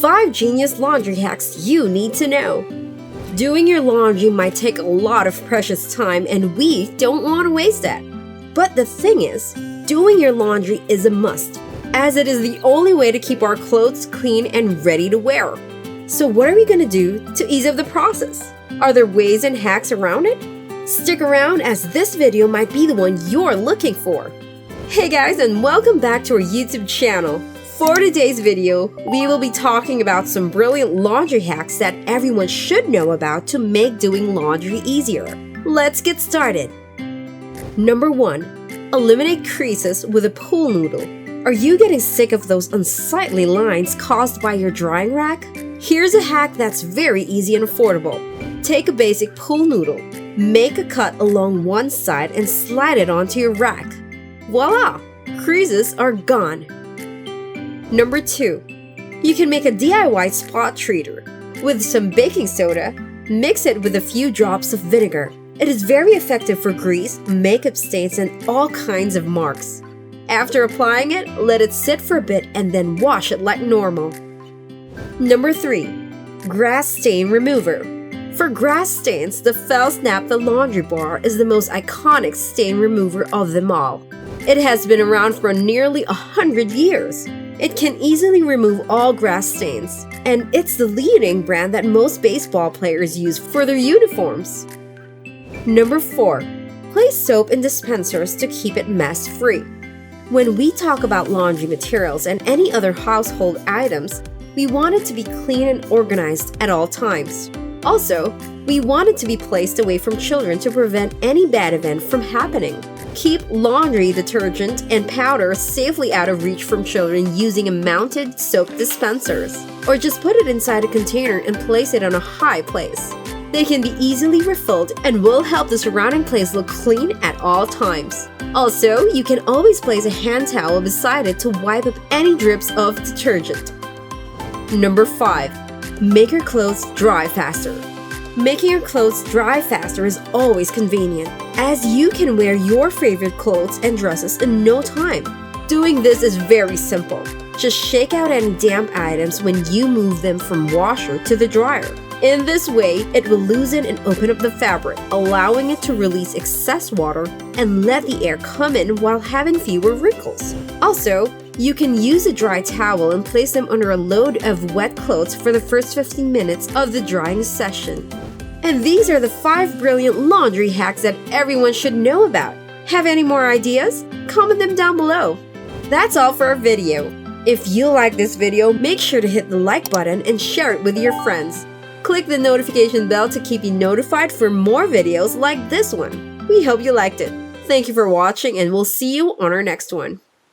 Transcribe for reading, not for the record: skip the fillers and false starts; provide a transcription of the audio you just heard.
5 genius laundry hacks you need to know. Doing your laundry might take a lot of precious time and we don't want to waste that. But the thing is, doing your laundry is a must, as it is the only way to keep our clothes clean and ready to wear. So what are we going to do to ease up the process? Are there ways and hacks around it? Stick around as this video might be the one you're looking for. Hey guys, and welcome back to our YouTube channel. For today's video, we will be talking about some brilliant laundry hacks that everyone should know about to make doing laundry easier. Let's get started. Number 1. Eliminate creases with a pool noodle. Are you getting sick of those unsightly lines caused by your drying rack? Here's a hack that's very easy and affordable. Take a basic pool noodle, make a cut along one side and slide it onto your rack. Voila! Creases are gone. Number 2. You can make a DIY spot treater. With some baking soda, mix it with a few drops of vinegar. It is very effective for grease, makeup stains, and all kinds of marks. After applying it, let it sit for a bit and then wash it like normal. Number 3. Grass Stain Remover. For grass stains, the Fell Snap the Laundry Bar is the most iconic stain remover of them all. It has been around for nearly 100 years. It can easily remove all grass stains, and it's the leading brand that most baseball players use for their uniforms. Number 4. Place soap in dispensers to keep it mess-free. When we talk about laundry materials and any other household items, we want it to be clean and organized at all times. Also, we want it to be placed away from children to prevent any bad event from happening. Keep laundry detergent and powder safely out of reach from children using a mounted soap dispensers, or just put it inside a container and place it on a high place. They can be easily refilled and will help the surrounding place look clean at all times. Also, you can always place a hand towel beside it to wipe up any drips of detergent. Number 5. Make your clothes dry faster. Making your clothes dry faster is always convenient, as you can wear your favorite clothes and dresses in no time. Doing this is very simple. Just shake out any damp items when you move them from washer to the dryer. In this way, it will loosen and open up the fabric, allowing it to release excess water and let the air come in while having fewer wrinkles. Also, you can use a dry towel and place them under a load of wet clothes for the first 15 minutes of the drying session. And these are the 5 brilliant laundry hacks that everyone should know about. Have any more ideas? Comment them down below. That's all for our video. If you like this video, make sure to hit the like button and share it with your friends. Click the notification bell to keep you notified for more videos like this one. We hope you liked it. Thank you for watching and we'll see you on our next one.